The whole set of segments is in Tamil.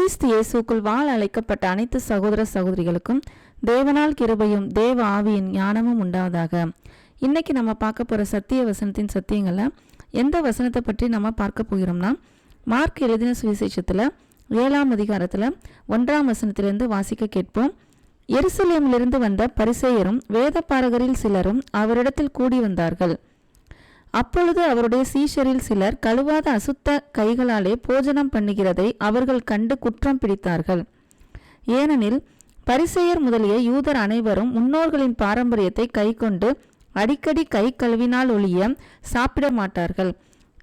கிறிஸ்து இயேசுக்குள் வாழ அழைக்கப்பட்ட அனைத்து சகோதர சகோதரிகளுக்கும் தேவனால் கிருபையும் தேவ ஆவியின் ஞானமும் உண்டாவதாக. இன்னைக்கு நம்ம பார்க்க போகிற சத்திய வசனத்தின் சத்தியங்களை எந்த வசனத்தை பற்றி நம்ம பார்க்க போகிறோம்னா, மார்க் எழுதின சுவிசேஷத்தில் 7ஆம் அதிகாரத்தில் 1ஆம் வசனத்திலிருந்து வாசிக்க கேட்போம். எருசலேமிலிருந்து வந்த பரிசேயரும் வேதபாரகரில் சிலரும் அவரிடத்தில் கூடி வந்தார்கள். அப்பொழுது அவருடைய சீஷரில் சிலர் கழுவாத அசுத்த கைகளாலே போஜனம் பண்ணுகிறதை அவர்கள் கண்டு குற்றம் பிடித்தார்கள். ஏனெனில் பரிசேயர் முதலிய யூதர் அனைவரும் முன்னோர்களின் பாரம்பரியத்தை கைக்கொண்டு அடிக்கடி கை கழுவினால் ஒழிய சாப்பிட மாட்டார்கள்.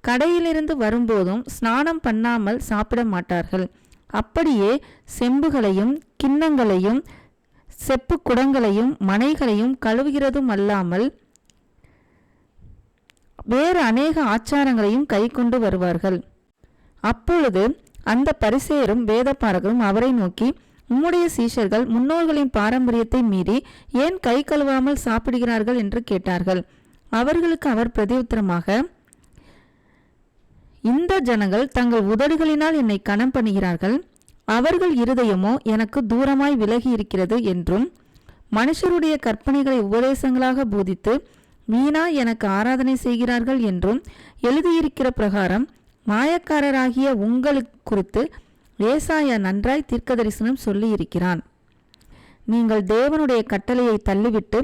கடையிலிருந்து வரும்போதும் ஸ்நானம் பண்ணாமல் சாப்பிட மாட்டார்கள். அப்படியே செம்புகளையும் கிண்ணங்களையும் செப்பு குடங்களையும் மனைகளையும் கழுவுகிறதும் அல்லாமல் வேறு அநேக ஆச்சாரங்களையும் கை கொண்டு வருவார்கள். அப்பொழுது அந்த பரிசேயரும் வேதபாரகரும் அவரை நோக்கி, உம்முடைய சீஷர்கள் முன்னோர்களின் பாரம்பரியத்தை மீறி ஏன் கை கழுவாமல் சாப்பிடுகிறார்கள் என்று கேட்டார்கள். அவர்களுக்கு அவர் பிரதியுத்தரமாக, இந்த ஜனங்கள் தங்கள் உதடுகளினால் என்னை கனம் பண்ணுகிறார்கள், அவர்கள் இருதயமோ எனக்கு தூரமாய் விலகி இருக்கிறது என்றும், மனுஷருடைய கற்பனைகளை உபதேசங்களாக போதித்து வீணா எனக்கு ஆராதனை செய்கிறார்கள் என்றும் எழுதியிருக்கிற பிரகாரம் மாயக்காரராகிய உங்களுக்கு குறித்து ஏசாயா நன்றாய் தீர்க்கதரிசனம் சொல்லி இருக்கிறான். நீங்கள் தேவனுடைய கட்டளையை தள்ளிவிட்டு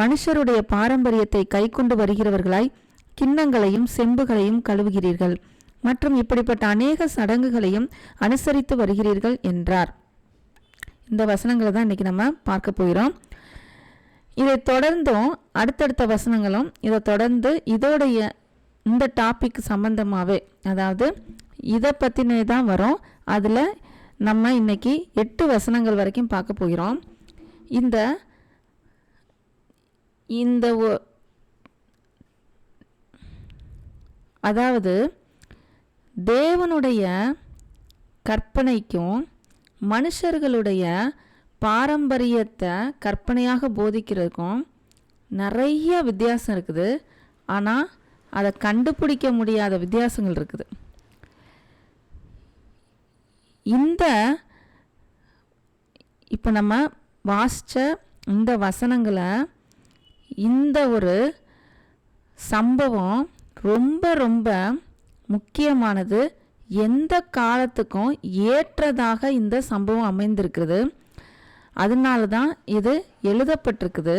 மனுஷருடைய பாரம்பரியத்தை கைக்கொண்டு வருகிறவர்களாய் கிண்ணங்களையும் செம்புகளையும் கழுவுகிறீர்கள் மற்றும் இப்படிப்பட்ட அநேக சடங்குகளையும் அனுசரித்து வருகிறீர்கள் என்றார். இந்த வசனங்களை தான் இன்னைக்கு நம்ம பார்க்க போகிறோம். இதை தொடர்ந்தும் அடுத்தடுத்த வசனங்களும் இதை தொடர்ந்து இதோடைய இந்த டாபிக் சம்பந்தமாகவே, அதாவது இதை பற்றினே தான் வரும். அதில் நம்ம இன்னைக்கு 8 வசனங்கள் வரைக்கும் பார்க்க போகிறோம். அதாவது தேவனுடைய கற்பனைக்கும் மனுஷர்களுடைய பாரம்பரியத்தை கற்பனையாக போதிக்கிறதுக்கும் நிறைய வித்தியாசம் இருக்குது. ஆனால் அதை கண்டுபிடிக்க முடியாத வித்தியாசங்கள் இருக்குது. இப்போ நம்ம வாசித்த இந்த வசனங்களை, இந்த ஒரு சம்பவம் ரொம்ப ரொம்ப முக்கியமானது. எந்த காலத்துக்கும் ஏற்றதாக இந்த சம்பவம் அமைந்திருக்கிறது. அதனால தான் இது எழுதப்பட்டிருக்குது.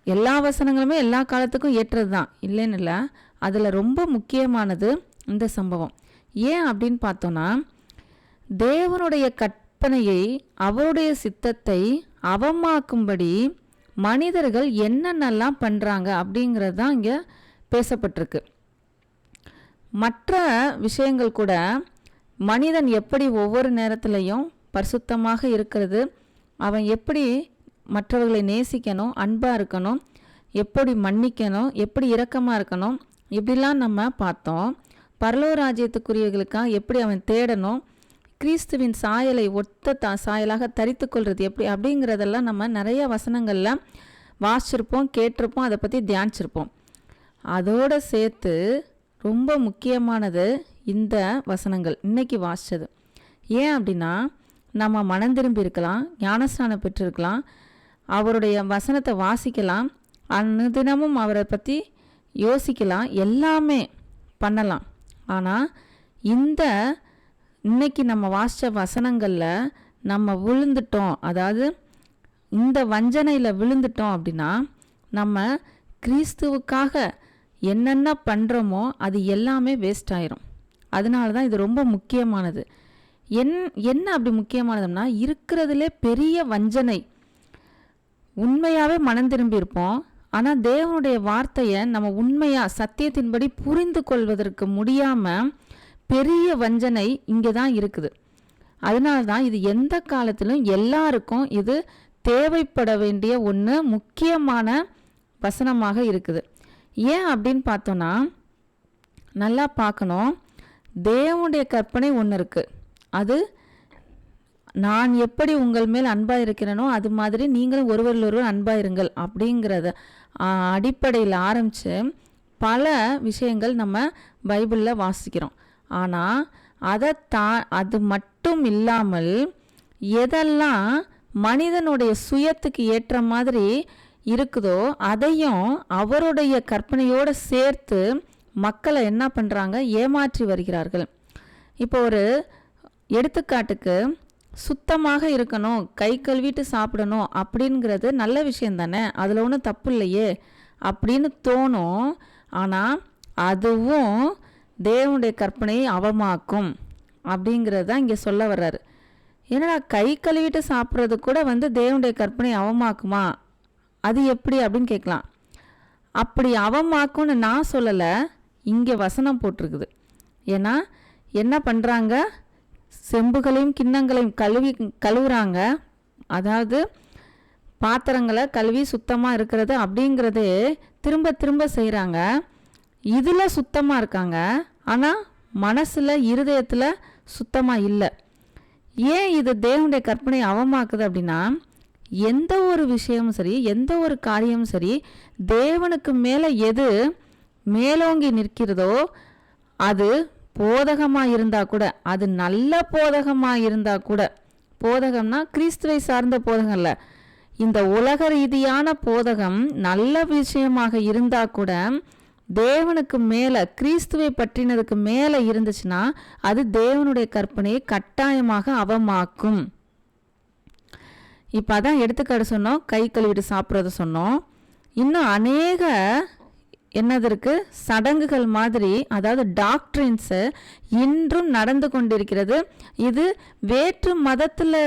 எல்லா வசனங்களுமே எல்லா காலத்துக்கும் ஏற்றது தான், இல்லைன்னு இல்லை. அதில் ரொம்ப முக்கியமானது இந்த சம்பவம். ஏன் அப்படின்னு பார்த்தோன்னா, தேவனுடைய கற்பனையை அவருடைய சித்தத்தை அவமாக்கும்படி மனிதர்கள் என்னென்னலாம் பண்ணுறாங்க அப்படிங்கிறது தான் இங்கே பேசப்பட்டிருக்கு. மற்ற விஷயங்கள் கூட, மனிதன் எப்படி ஒவ்வொரு நேரத்திலையும் பரிசுத்தமாக இருக்கிறது, அவன் எப்படி மற்றவர்களை நேசிக்கணும், அன்பாக இருக்கணும், எப்படி மன்னிக்கணும், எப்படி இரக்கமாக இருக்கணும், இப்படிலாம் நம்ம பார்த்தோம். பரலோக ராஜ்யத்துக்குரியவர்களுக்காக எப்படி அவன் தேடணும், கிறிஸ்துவின் சாயலை ஒத்த சாயலாக தரித்து கொள்வது எப்படி அப்படிங்கிறதெல்லாம் நம்ம நிறைய வசனங்களில் வாசிச்சிருப்போம், கேட்டிருப்போம், அதை பற்றி தியானிச்சிருப்போம். அதோடு சேர்த்து ரொம்ப முக்கியமானது இந்த வசனங்கள் இன்னைக்கு வாசித்தது. ஏன் அப்படின்னா, நம்ம மனம் திரும்பி இருக்கலாம், ஞானஸ்நானம் பெற்றிருக்கலாம், அவருடைய வசனத்தை வாசிக்கலாம், அனுதினமும் அவரை பற்றி யோசிக்கலாம், எல்லாமே பண்ணலாம். ஆனால் இன்னைக்கு நம்ம வாசித்த வசனங்களில் நம்ம விழுந்துட்டோம், அதாவது இந்த வஞ்சனையில் விழுந்துட்டோம் அப்படின்னா, நம்ம கிறிஸ்துவுக்காக என்னென்ன பண்ணுறோமோ அது எல்லாமே வேஸ்ட் ஆயிரும். அதனால தான் இது ரொம்ப முக்கியமானது. என்ன அப்படி முக்கியமானதுன்னா, இருக்கிறதுலே பெரிய வஞ்சனை. உண்மையாகவே மனம் திரும்பி இருப்போம், ஆனால் தேவனுடைய வார்த்தையை நம்ம உண்மையாக சத்தியத்தின்படி புரிந்து கொள்வதற்கு முடியாமல் பெரிய வஞ்சனை இங்கே தான் இருக்குது. அதனால தான் இது எந்த காலத்திலும் எல்லாருக்கும் இது தேவைப்பட வேண்டிய ஒன்று, முக்கியமான வசனமாக இருக்குது. ஏன் அப்படின்னு பார்த்தோன்னா, நல்லா பார்க்கணும். தேவனுடைய கற்பனை ஒன்று இருக்குது. அது நான் எப்படி உங்கள் மேல் அன்பாக இருக்கிறேனோ அது மாதிரி நீங்களும் ஒருவரில் ஒருவர் அன்பாக இருங்கள் அப்படிங்கிறத அடிப்படையில் ஆரம்பித்து பல விஷயங்கள் நம்ம பைபிளில் வாசிக்கிறோம். ஆனால் அது மட்டும் இல்லாமல் எதெல்லாம் மனிதனுடைய சுயத்துக்கு ஏற்ற மாதிரி இருக்குதோ அதையும் அவருடைய கற்பனையோடு சேர்த்து மக்களை என்ன பண்ணுறாங்க, ஏமாற்றி வருகிறார்கள். இப்போ ஒரு எடுத்துக்காட்டுக்கு, சுத்தமாக இருக்கணும், கை கழுவிட்டு சாப்பிடணும் அப்படிங்கிறது நல்ல விஷயம் தானே, அதில் ஒன்றும் தப்பு இல்லையே அப்படின்னு தோணும். ஆனால் அதுவும் தேவனுடைய கற்பனையை அவமாக்கும் அப்படிங்கிறது தான் இங்கே சொல்ல வர்றாரு. ஏன்னா கை கழுவிட்டு சாப்பிட்றது கூட தேவனுடைய கற்பனை அவமாக்குமா, அது எப்படி அப்படின்னு கேட்கலாம். அப்படி அவமாக்கும்னு நான் சொல்லலை, இங்கே வசனம் போட்டிருக்குது. ஏன்னா என்ன பண்ணுறாங்க, செம்புகளையும் கிண்ணங்களையும் கழுவுறாங்க, அதாவது பாத்திரங்களை கழுவி சுத்தமாக இருக்கிறது அப்படிங்கிறதே திரும்ப திரும்ப செய்கிறாங்க. இதில் சுத்தமாக இருக்காங்க, ஆனால் மனசில் இருதயத்தில் சுத்தமாக இல்லை. ஏன் இது தேவனுடைய கற்பனை அவமாக்குது அப்படின்னா, எந்த ஒரு விஷயமும் சரி, எந்த ஒரு காரியமும் சரி, தேவனுக்கு மேலே எது மேலோங்கி நிற்கிறதோ அது போதகமாக இருந்தால் கூட, அது நல்ல போதகமாக இருந்தால் கூட, போதகம்னா கிறிஸ்துவை சார்ந்த போதகம் இல்லை, இந்த உலக ரீதியான போதகம் நல்ல விஷயமாக இருந்தால் கூட தேவனுக்கு மேலே, கிறிஸ்துவை பற்றினதுக்கு மேலே இருந்துச்சுன்னா அது தேவனுடைய கற்பனையை கட்டாயமாக அவமாக்கும். இப்போ அதான் எடுத்துக்காட்டு சொன்னோம், கை கழுவிட்டு சாப்பிட்றத சொன்னோம். இன்னும் அநேக என்னதற்கு சடங்குகள் மாதிரி, அதாவது டாக்ட்ரின்ஸு இன்றும் நடந்து கொண்டிருக்கிறது. இது வேற்று மதத்தில்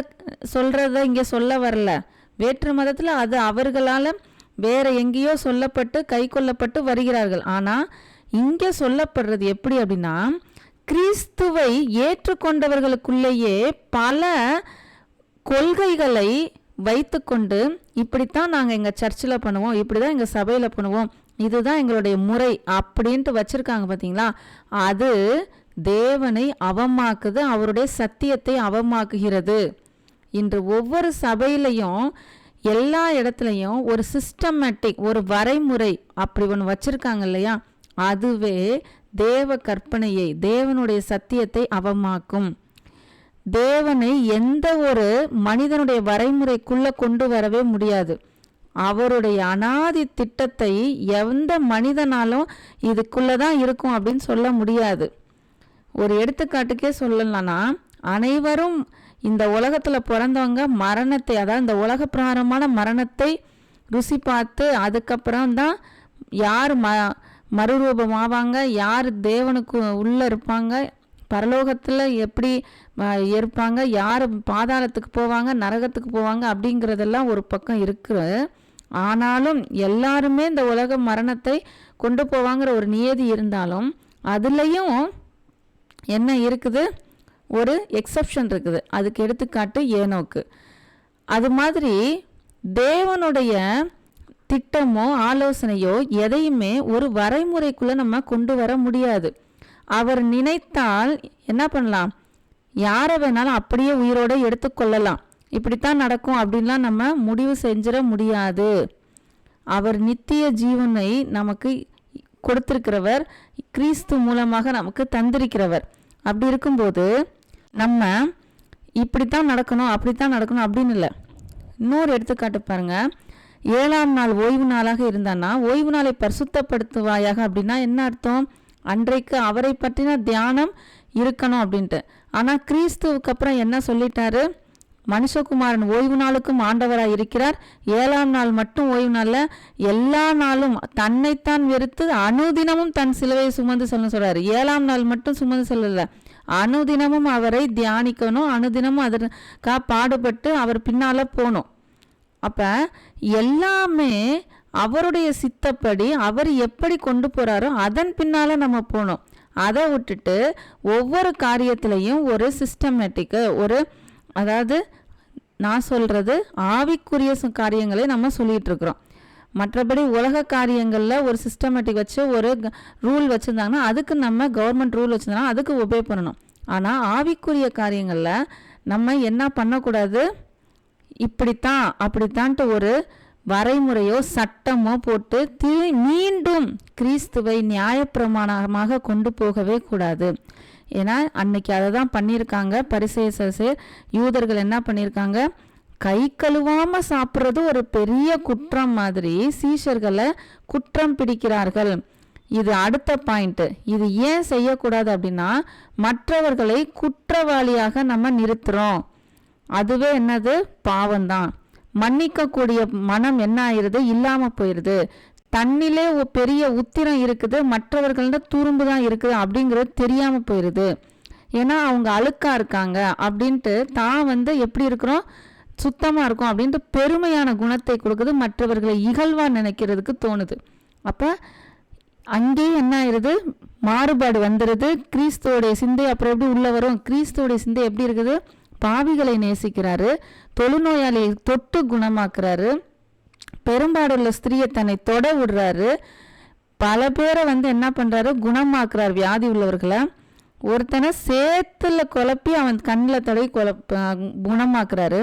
சொல்கிறத இங்கே சொல்ல வரல, வேற்று மதத்தில் அது அவர்களால் வேற எங்கேயோ சொல்லப்பட்டு கை கொள்ளப்பட்டு வருகிறார்கள். ஆனால் இங்கே சொல்லப்படுறது எப்படி அப்படின்னா, கிறிஸ்துவை ஏற்றுக்கொண்டவர்களுக்குள்ளேயே பல கொள்கைகளை வைத்துக்கொண்டு, இப்படித்தான் நாங்கள் எங்கள் சர்ச்சில் பண்ணுவோம், இப்படி தான் எங்கள் சபையில் பண்ணுவோம், இதுதான் எங்களுடைய முறை அப்படின்ட்டு வச்சுருக்காங்க பார்த்தீங்களா. அது தேவனை அவமாக்குது, அவருடைய சத்தியத்தை அவமாக்குகிறது. இன்று ஒவ்வொரு சபையிலையும் எல்லா இடத்துலையும் ஒரு சிஸ்டமேட்டிக், ஒரு வரைமுறை அப்படி ஒன்று வச்சுருக்காங்க இல்லையா, அதுவே தேவ கற்பனையை, தேவனுடைய சத்தியத்தை அவமாக்கும். தேவனை எந்த ஒரு மனிதனுடைய வரைமுறைக்குள்ளே கொண்டு வரவே முடியாது. அவருடைய அனாதி திட்டத்தை எந்த மனிதனாலும் இதுக்குள்ளே தான் இருக்கும் அப்படின்னு சொல்ல முடியாது. ஒரு எடுத்துக்காட்டுக்கே சொல்லலாம்னா, அனைவரும் இந்த உலகத்தில் பிறந்தவங்க மரணத்தை, அதாவது இந்த உலக பிரகாரமான மரணத்தை ருசி பார்த்து அதுக்கப்புறம் தான் யார் மறுரூபமாவாங்க, யார் தேவனுக்கு உள்ளே இருப்பாங்க, பரலோகத்தில் எப்படி இருப்பாங்க, யார் பாதாளத்துக்கு போவாங்க, நரகத்துக்கு போவாங்க அப்படிங்கிறதெல்லாம் ஒரு பக்கம் இருக்குது. ஆனாலும் எல்லாருமே இந்த உலக மரணத்தை கொண்டு போவாங்கிற ஒரு நியதி இருந்தாலும் அதுலேயும் என்ன இருக்குது, ஒரு எக்ஸப்ஷன் இருக்குது. அதுக்கு எடுத்துக்காட்டு ஏனோக்கு. அது மாதிரி தேவனுடைய திட்டமோ ஆலோசனையோ எதையுமே ஒரு வரைமுறைக்குள்ளே நம்ம கொண்டு வர முடியாது. அவர் நினைத்தால் என்ன பண்ணலாம், யாரை வேணாலும் அப்படியே உயிரோடு எடுத்துக்கொள்ளலாம், இப்படித்தான் நடக்கும் அப்படின்லாம் நம்ம முடிவு செஞ்சிட முடியாது. அவர் நித்திய ஜீவனை நமக்கு கொடுத்திருக்கிறவர், கிறிஸ்து மூலமாக நமக்கு தந்திருக்கிறவர். அப்படி இருக்கும்போது நம்ம இப்படித்தான் நடக்கணும் அப்படித்தான் நடக்கணும் அப்படின்னு இல்லை. இன்னொரு எடுத்துக்காட்டு பாருங்க, 7ஆம் நாள் ஓய்வு நாளாக இருந்தான்னா ஓய்வு நாளை பரிசுத்தப்படுத்துவாயாக அப்படின்னா என்ன அர்த்தம், அன்றைக்கு அவரை பற்றின தியானம் இருக்கணும் அப்படின்ட்டு. ஆனால் கிறிஸ்துவுக்கு அப்புறம் என்ன சொல்லிட்டாரு, மனுஷகுமாரன் ஓய்வு நாளுக்கும் ஆண்டவராக இருக்கிறார், 7ஆம் நாள் மட்டும் ஓய்வு நாளில் எல்லா நாளும் தன்னைத்தான் வெறுத்து அனுதினமும் தன் சிலுவையை சுமந்து சொல்றாரு. 7ஆம் நாள் மட்டும் சுமந்து சொல்லல, அனுதினமும் அவரை தியானிக்கணும், அனுதினமும் அதற்காக பாடுபட்டு அவர் பின்னால் போகணும். அப்போ எல்லாமே அவருடைய சித்தப்படி அவர் எப்படி கொண்டு போகிறாரோ அதன் பின்னால் நம்ம போகணும். அதை விட்டுட்டு ஒவ்வொரு காரியத்திலையும் ஒரு சிஸ்டமேட்டிக்கு, ஒரு அதாவது நான் சொல்கிறது ஆவிக்குரிய காரியங்களை நம்ம சொல்லிகிட்டு இருக்கிறோம். மற்றபடி உலக காரியங்களில் ஒரு சிஸ்டமேட்டிக் வச்சு ஒரு ரூல் வச்சுருந்தாங்கன்னா அதுக்கு நம்ம கவர்மெண்ட் ரூல் வச்சுருந்தாங்கன்னா அதுக்கு ஒபே பண்ணணும். ஆனால் ஆவிக்குரிய காரியங்களில் நம்ம என்ன பண்ணக்கூடாது, இப்படித்தான் அப்படித்தான்ட்டு ஒரு வரைமுறையோ சட்டமோ போட்டு மீண்டும் கிறிஸ்துவை நியாயப்பிரமாணமாக கொண்டு போகவே கூடாது. ஏன்னா அன்னைக்கு அதை தான் பண்ணியிருக்காங்க. பரிசேயர் யூதர்கள் என்ன பண்ணியிருக்காங்க, கை கழுவாம சாப்பிட்றது ஒரு பெரிய குற்றம் மாதிரி சீஷர்களை குற்றம் பிடிக்கிறார்கள். இது அடுத்த பாயிண்ட். இது ஏன் செய்யக்கூடாது அப்படின்னா, மற்றவர்களை குற்றவாளியாக நம்ம நிறுத்துறோம். அதுவே என்னது, பாவம்தான். மன்னிக்கக்கூடிய மனம் என்ன ஆயிருது, இல்லாம போயிருது. தன்னிலே பெரிய உத்திரம் இருக்குது, மற்றவர்கள்ட துரும்பு தான் இருக்குது அப்படிங்கிறது தெரியாம போயிருது. ஏன்னா அவங்க அழுக்கா இருக்காங்க அப்படின்ட்டு தான் எப்படி இருக்கிறோம், சுத்தமா இருக்கும் அப்படின்ட்டு பெருமையான குணத்தை கொடுக்குது, மற்றவர்களை இகழ்வா நினைக்கிறதுக்கு தோணுது. அப்ப அங்கேயே என்ன ஆயிருது, மாறுபாடு வந்துடுது. கிறிஸ்துவோடைய சிந்தை அப்புறம் எப்படி உள்ள வரும், கிறிஸ்துவோடைய சிந்தை எப்படி இருக்குது, பாவிகளை நேசிக்கிறாரு, தொழுநோயாளியை தொட்டு குணமாக்குறாரு, பெரும்பாடுள்ள ஸ்திரீயை தன்னை தொட விடுறாரு, பல பேரை என்ன பண்றாரு, குணமாக்குறாரு. வியாதி உள்ளவர்களை ஒருத்தனை சேத்துல குழப்பி அவன் கண்ணில் தடவை குணமாக்குறாரு.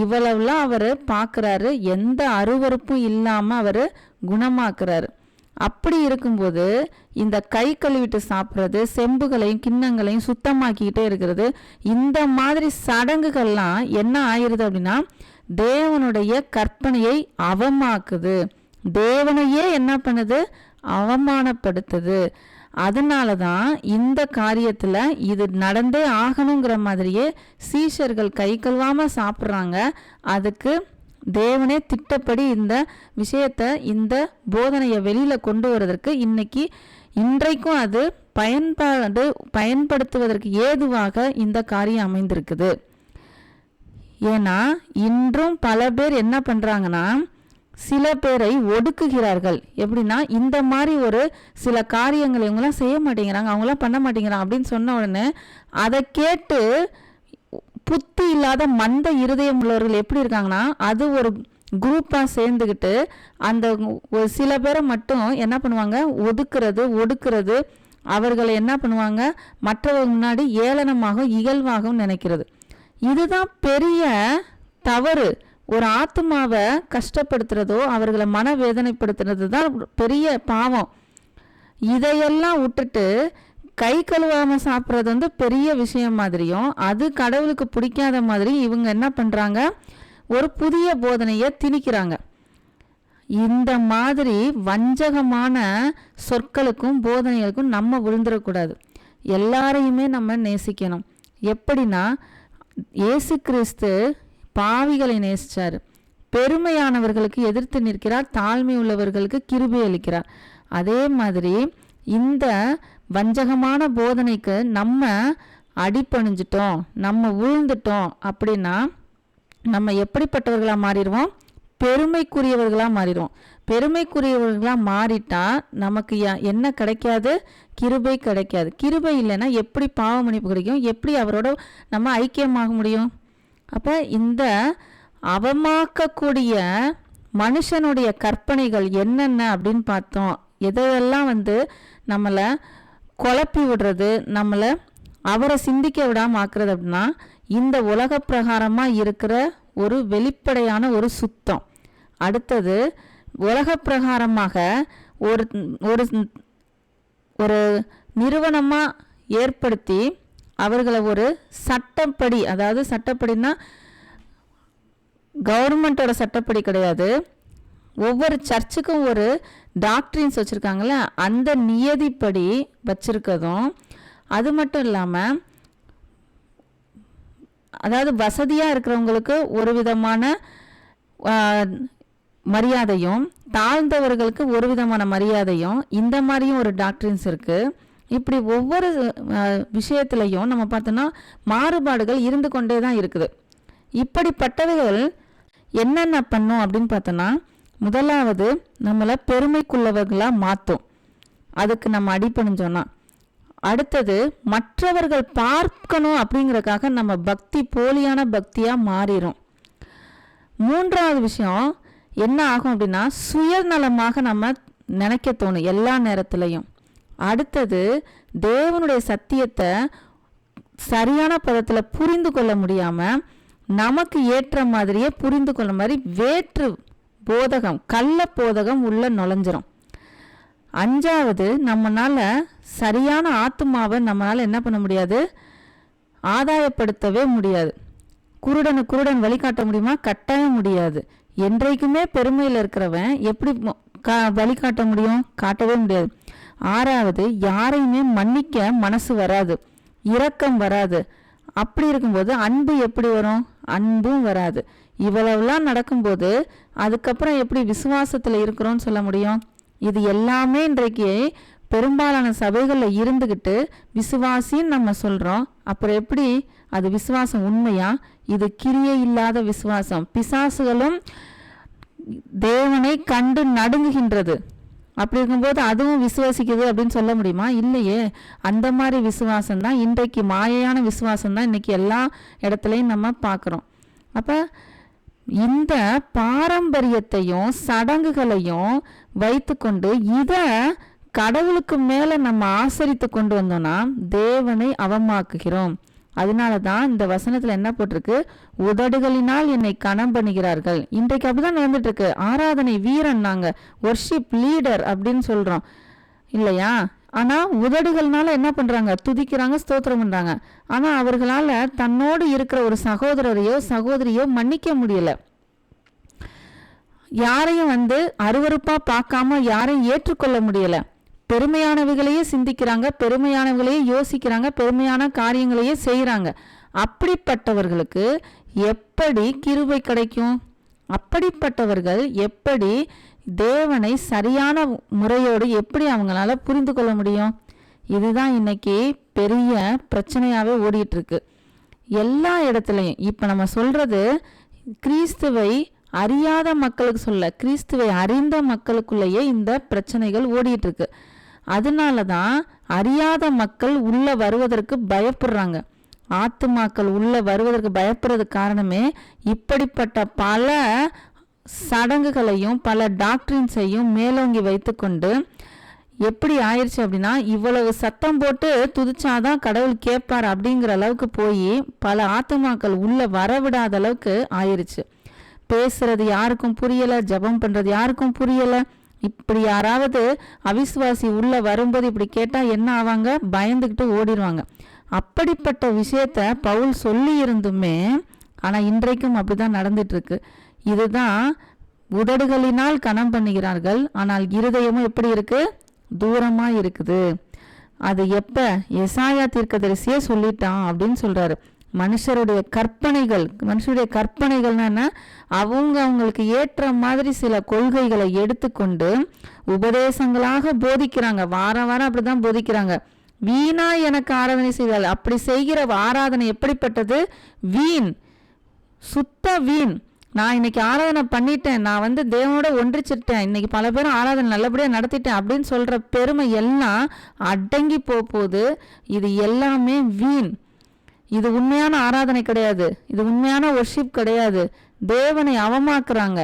இவ்வளவுலாம் அவர் பார்க்குறாரு, எந்த அருவருப்பும் இல்லாமல் அவர் குணமாக்குறாரு. அப்படி இருக்கும்போது இந்த கை கழுவிட்டு சாப்பிட்றது, செம்புகளையும் கிண்ணங்களையும் சுத்தமாக்கிக்கிட்டே இருக்கிறது, இந்த மாதிரி சடங்குகள்லாம் என்ன ஆயிடுது அப்படின்னா, தேவனுடைய கற்பனையை அவமாக்குது, தேவனையே என்ன பண்ணுது, அவமானப்படுத்துது. அதனால தான் இந்த காரியத்தில் இது நடந்தே ஆகணுங்கிற மாதிரியே சீஷர்கள் கை கழுவாமல் சாப்பிட்றாங்க. அதுக்கு தேவனே திட்டப்படி இந்த விஷயத்தை, இந்த போதனையை வெளியில் கொண்டு வருவதற்கு இன்றைக்கும் அது பயன்படுத்துவதற்கு ஏதுவாக இந்த காரியம் அமைந்திருக்குது. ஏன்னா இன்றும் பல பேர் என்ன பண்ணுறாங்கன்னா, சில பேரை ஒடுக்குகிறார்கள். எப்படின்னா, இந்த மாதிரி ஒரு சில காரியங்களை இவங்களாம் செய்ய மாட்டேங்கிறாங்க, அவங்களாம் பண்ண மாட்டேங்கிறாங்க அப்படின்னு சொன்ன உடனே அதை கேட்டு புத்தி இல்லாத மந்த இருதயம் உள்ளவர்கள் எப்படி இருக்காங்கன்னா, அது ஒரு குரூப்பாக சேர்ந்துக்கிட்டு அந்த ஒரு சில பேரை மட்டும் என்ன பண்ணுவாங்க, ஒடுக்கிறது, அவர்களை என்ன பண்ணுவாங்க, மற்றவங்க முன்னாடி ஏளனமாகவும் இகழ்வாகவும் நினைக்கிறது. இதுதான் பெரிய தவறு. ஒரு ஆத்மாவை கஷ்டப்படுத்துறதோ அவர்களை மனவேதனைப்படுத்துறது தான் பெரிய பாவம். இதையெல்லாம் விட்டுட்டு கை கழுவாமல் சாப்பிட்றது பெரிய விஷயம் மாதிரியும், அது கடவுளுக்கு பிடிக்காத மாதிரி இவங்க என்ன பண்ணுறாங்க, ஒரு புதிய போதனையை திணிக்கிறாங்க. இந்த மாதிரி வஞ்சகமான சொற்களுக்கும் போதனைகளுக்கும் நம்ம விழுந்துடக்கூடாது. எல்லாரையுமே நம்ம நேசிக்கணும். எப்படின்னா, இயேசு கிறிஸ்து பாவிகளை நேசிச்சார், பெருமையானவர்களுக்கு எதிர்த்து நிற்கிறார், தாழ்மை உள்ளவர்களுக்கு கிருபை அளிக்கிறார். அதே மாதிரி இந்த வஞ்சகமான போதனைக்கு நம்ம அடிபணிஞ்சிட்டோம், நம்ம விழுந்துட்டோம் அப்படின்னா நம்ம எப்படிப்பட்டவர்களாக மாறிடுவோம், பெருமைக்குரியவர்களாக மாறிடுவோம். பெருமைக்குரியவர்களாக மாறிட்டா நமக்கு என்ன கிடைக்காது, கிருபை கிடைக்காது. கிருபை இல்லைன்னா எப்படி பாவ மன்னிப்பு கிடைக்கும், எப்படி அவரோட நம்ம ஐக்கியமாக முடியும்? அப்போ இந்த அவமாக்கக்கூடிய மனுஷனுடைய கற்பனைகள் என்னென்ன அப்படின்னு பார்த்தோம். எதையெல்லாம் நம்மளை குழப்பி விடுறது, நம்மளை அவரை சிந்திக்க விடாமல் ஆக்குறது அப்படின்னா, இந்த உலக பிரகாரமாக இருக்கிற ஒரு வெளிப்படையான ஒரு சுத்தம். அடுத்தது உலக பிரகாரமாக ஒரு ஒரு ஒரு நிறுவனமாக ஏற்படுத்தி அவர்களை ஒரு சட்டப்படி, அதாவது சட்டப்படினா கவர்மெண்ட்டோட சட்டப்படி கிடையாது, ஒவ்வொரு சர்ச்சுக்கும் ஒரு டாக்டரின்ஸ் வச்சுருக்காங்கள, அந்த நியதிப்படி வச்சுருக்கதும். அது மட்டும் இல்லாமல், அதாவது வசதியாக இருக்கிறவங்களுக்கு ஒரு விதமான மரியாதையும், தாழ்ந்தவர்களுக்கு ஒரு விதமான மரியாதையும், இந்த மாதிரியும் ஒரு டாக்டரின்ஸ் இருக்குது. இப்படி ஒவ்வொரு விஷயத்துலையும் நம்ம பார்த்தோன்னா மாறுபாடுகள் இருந்து கொண்டே தான் இருக்குது. இப்படிப்பட்டவைகள் என்னென்ன பண்ணும் அப்படின்னு பார்த்தோன்னா, முதலாவது நம்மளை பெருமைக்குள்ளவர்களாக மாற்றும், அதுக்கு நம்ம அடிபணிஞ்சோன்னா. அடுத்தது மற்றவர்கள் பார்க்கணும் அப்படிங்கிறதுக்காக நம்ம பக்தி போலியான பக்தியாக மாறிடும். மூன்றாவது விஷயம் என்ன ஆகும் அப்படின்னா, சுயநலமாக நம்ம நினைக்க தோணும் எல்லா நேரத்துலையும். அடுத்தது தேவனுடைய சத்தியத்தை சரியான பதத்தில் புரிந்து கொள்ள முடியாமல் நமக்கு ஏற்ற மாதிரியே புரிந்து கொள்ள மாதிரி வேற்று போதகம், கள்ள போதகம் உள்ள நுழைஞ்சிரும். அஞ்சாவது, நம்மளால சரியான ஆத்துமாவை நம்மளால் என்ன பண்ண முடியாது, ஆதாயப்படுத்தவே முடியாது. குருடன் வழிகாட்ட முடியுமா? கட்டாயம் முடியாது. என்றைக்குமே பெருமையில் இருக்கிறவன் எப்படி வழிகாட்ட முடியும்? காட்டவே முடியாது. 6வது, யாரையுமே மன்னிக்க மனசு வராது, இரக்கம் வராது. அப்படி இருக்கும்போது அன்பு எப்படி வரும்? அன்பும் வராது. இவ்வளவுலாம் நடக்கும்போது அதுக்கப்புறம் எப்படி விசுவாசத்தில் இருக்கிறோன்னு சொல்ல முடியும்? இது எல்லாமே இன்றைக்கு பெரும்பாலான சபைகளில் இருந்துக்கிட்டு விசுவாசின்னு நம்ம சொல்கிறோம். அப்புறம் எப்படி அது விசுவாசம் உண்மையா? இது கிரியை இல்லாத விசுவாசம். பிசாசுகளும் தேவனை கண்டு நடுங்குகின்றது. அப்படி இருக்கும்போது அதுவும் விசுவாசிக்குது அப்படின்னு சொல்ல முடியுமா? இல்லையே. அந்த மாதிரி விசுவாசம் தான் இன்றைக்கு மாயையான விசுவாசம் தான் இன்னைக்கு எல்லா இடத்துலையும் நம்ம பார்க்குறோம். அப்போ இந்த பாரம்பரியத்தையும் சடங்குகளையும் வைத்துக்கொண்டு இதை கடவுளுக்கு மேலே நம்ம ஆசரித்து கொண்டு வந்தோம்னா தேவனை அவமாக்குகிறோம். அதனால தான் இந்த வசனத்தில் என்ன போட்டிருக்கு? உதடுகளினால் என்னை கனம் பண்ணுகிறார்கள். இன்றைக்கு அப்படிதான் நடந்துட்டு இருக்கு. ஆராதனை வீரன், நாங்கள் ஒர்ஷிப் லீடர் அப்படின்னு சொல்கிறோம் இல்லையா? ஆனால் உதடுகள்னால என்ன பண்ணுறாங்க? துதிக்கிறாங்க, ஸ்தோத்திரம் பண்ணுறாங்க. ஆனால் அவர்களால் தன்னோடு இருக்கிற ஒரு சகோதரரையோ சகோதரியோ மன்னிக்க முடியல. யாரையும் அருவருப்பாக பார்க்காம யாரையும் ஏற்றுக்கொள்ள முடியலை. பெருமையானவைகளையே சிந்திக்கிறாங்க, பெருமையானவர்களையே யோசிக்கிறாங்க, பெருமையான காரியங்களையே செய்கிறாங்க. அப்படிப்பட்டவர்களுக்கு எப்படி கிருபை கிடைக்கும்? அப்படிப்பட்டவர்கள் எப்படி தேவனை சரியான முறையோடு எப்படி அவங்களால புரிந்து கொள்ள முடியும்? இதுதான் இன்னைக்கு பெரிய பிரச்சனையாகவே ஓடிட்டுருக்கு எல்லா இடத்துலையும். இப்போ நம்ம சொல்கிறது கிறிஸ்துவை அறியாத மக்களுக்கு சொல்ல, கிறிஸ்துவை அறிந்த மக்களுக்குள்ளேயே இந்த பிரச்சனைகள் ஓடிட்டுருக்கு. அதனால தான் அறியாத மக்கள் உள்ளே வருவதற்கு பயப்படுறாங்க. ஆத்துமாக்கள் உள்ளே வருவதற்கு பயப்படுறதுக்கு காரணமே இப்படிப்பட்ட பல சடங்குகளையும் பல டாக்டரின்ஸையும் மேலோங்கி வைத்துக்கொண்டு எப்படி ஆயிடுச்சு அப்படின்னா, இவ்வளவு சத்தம் போட்டு துதிச்சாதான் கடவுள் கேட்பார் அப்படிங்கிற அளவுக்கு போய் பல ஆத்துமாக்கள் உள்ளே வரவிடாத அளவுக்கு ஆயிடுச்சு. பேசுறது யாருக்கும் புரியலை, ஜெபம் பண்ணுறது யாருக்கும் புரியலை. இப்படி யாராவது அவிசுவாசி உள்ள வரும்போது இப்படி கேட்டால் என்ன ஆவாங்க? பயந்துக்கிட்டு ஓடிடுவாங்க. அப்படிப்பட்ட விஷயத்த பவுல் சொல்லி இருந்துமே ஆனால் இன்றைக்கும் அப்படிதான் நடந்துட்டு இருக்கு. இதுதான் உதடுகளினால் கனம் பண்ணுகிறார்கள், ஆனால் இருதயமும் எப்படி இருக்கு? தூரமாக இருக்குது. அது எப்போ? எசாயா தீர்க்கதரிசியே சொல்லிட்டான் அப்படின்னு சொல்றாரு. மனுஷருடைய கற்பனைகள்னா என்ன? அவங்களுக்கு ஏற்ற மாதிரி சில கொள்கைகளை எடுத்துக்கொண்டு உபதேசங்களாக போதிக்கிறாங்க. வாரம் அப்படிதான் போதிக்கிறாங்க. வீணா எனக்கு ஆராதனை செய்தால், அப்படி செய்கிற ஆராதனை எப்படிப்பட்டது? வீண், சுத்த வீண். நான் இன்னைக்கு ஆராதனை பண்ணிட்டேன், நான் தேவனோட ஒன்றிச்சிட்டேன், இன்னைக்கு பல பேரும் ஆராதனை நல்லபடியாக நடத்திட்டேன் அப்படின்னு சொல்ற பெருமை எல்லாம் அடங்கி போகுது. இது எல்லாமே வீண். இது உண்மையான ஆராதனை கிடையாது, இது உண்மையான ஒர்ஷிப் கிடையாது. தேவனை அவமாக்குறாங்க.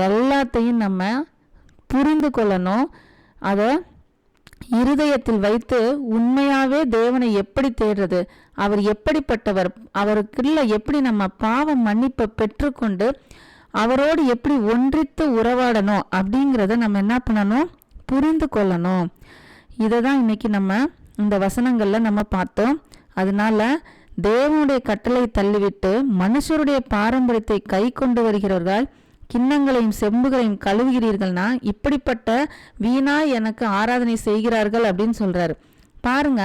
எல்லாத்தையும் நம்ம புரிந்து கொள்ளணும். அதை இருதயத்தில் வைத்து உண்மையாவே தேவனை எப்படி தேடுறது, அவர் எப்படிப்பட்டவர், அவருக்குள்ள எப்படி நம்ம பாவ மன்னிப்பை பெற்றுக்கொண்டு அவரோடு எப்படி ஒன்றித்து உறவாடணும் அப்படிங்கிறத நம்ம என்ன பண்ணணும்? புரிந்து கொள்ளணும். இதை தான் இன்னைக்கு நம்ம இந்த வசனங்களில் நம்ம பார்த்தோம். அதனால தேவனுடைய கட்டளை தள்ளிவிட்டு மனுஷருடைய பாரம்பரியத்தை கை கொண்டு வருகிறவர்கள் கிண்ணங்களையும் செம்புகளையும் கழுவுகிறீர்கள்னா இப்படிப்பட்ட வீணா எனக்கு ஆராதனை செய்கிறார்கள் அப்படின்னு சொல்றாரு. பாருங்க,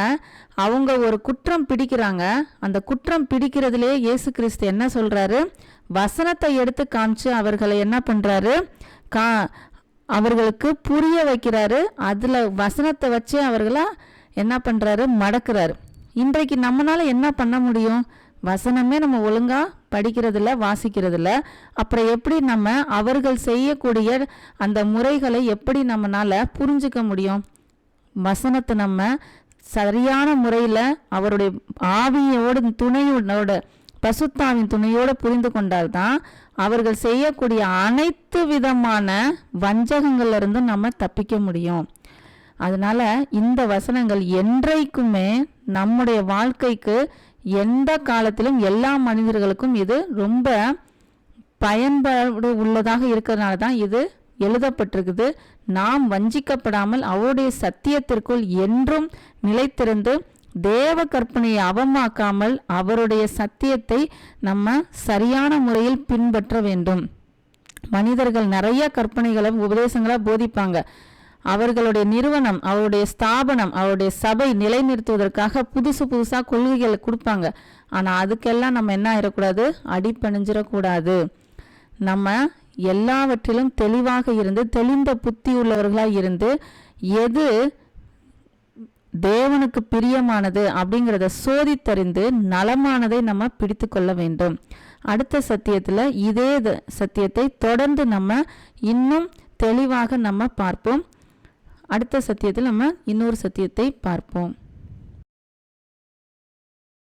அவங்க ஒரு குற்றம் பிடிக்கிறாங்க. அந்த குற்றம் பிடிக்கிறதுலே இயேசு கிறிஸ்து என்ன சொல்றாரு? வசனத்தை எடுத்து காமிச்சு அவர்களை என்ன பண்றாரு? அவர்களுக்கு புரிய வைக்கிறாரு. அதுல வசனத்தை வச்சு அவர்களை என்ன பண்றாரு? மடக்கிறாரு. இன்றைக்கு நம்மளால என்ன பண்ண முடியும்? வசனமே நம்ம ஒழுங்கா படிக்கிறதில்ல, வாசிக்கிறதில்ல. அப்புறம் எப்படி நம்ம அவர்கள் செய்யக்கூடிய அந்த முறைகளை எப்படி நம்மளால புரிஞ்சுக்க முடியும்? வசனத்தை நம்ம சரியான முறையில் அவருடைய ஆவியோட துணையோட, பசுத்தாவின் துணையோடு புரிந்து கொண்டால்தான் அவர்கள் செய்யக்கூடிய அனைத்து விதமான வஞ்சகங்கள்ல இருந்தும் நம்ம தப்பிக்க முடியும். அதனால இந்த வசனங்கள் என்றைக்குமே நம்முடைய வாழ்க்கைக்கு எந்த காலத்திலும் எல்லா மனிதர்களுக்கும் இது ரொம்ப பயன்பாடு உள்ளதாக இருக்கிறதுனால தான் இது எழுதப்பட்டிருக்குது. நாம் வஞ்சிக்கப்படாமல் அவருடைய சத்தியத்திற்குள் என்றும் நிலைத்திருந்து தேவ கற்பனையை அவமாக்காமல் அவருடைய சத்தியத்தை நம்ம சரியான முறையில் பின்பற்ற வேண்டும். மனிதர்கள் நிறைய கற்பனைகளை உபதேசங்களா போதிப்பாங்க. அவர்களுடைய நிறுவனம், அவருடைய ஸ்தாபனம், அவருடைய சபை நிலைநிறுத்துவதற்காக புதுசா கொள்கைகளை கொடுப்பாங்க. ஆனால் அதுக்கெல்லாம் நம்ம என்ன ஆயிடக்கூடாது, அடிபணிஞ்சிடக்கூடாது. நம்ம எல்லாவற்றிலும் தெளிவாக இருந்து தெளிந்த புத்தி உள்ளவர்களாக இருந்து எது தேவனுக்கு பிரியமானது அப்படிங்கிறத சோதித்தறிந்து நலமானதை நம்ம பிடித்து கொள்ள வேண்டும். அடுத்த சத்தியத்தில் இதே சத்தியத்தை தொடர்ந்து நம்ம இன்னும் தெளிவாக நம்ம பார்ப்போம். அடுத்த சத்தியத்தில் நம்ம இன்னொரு சத்தியத்தை பார்ப்போம்.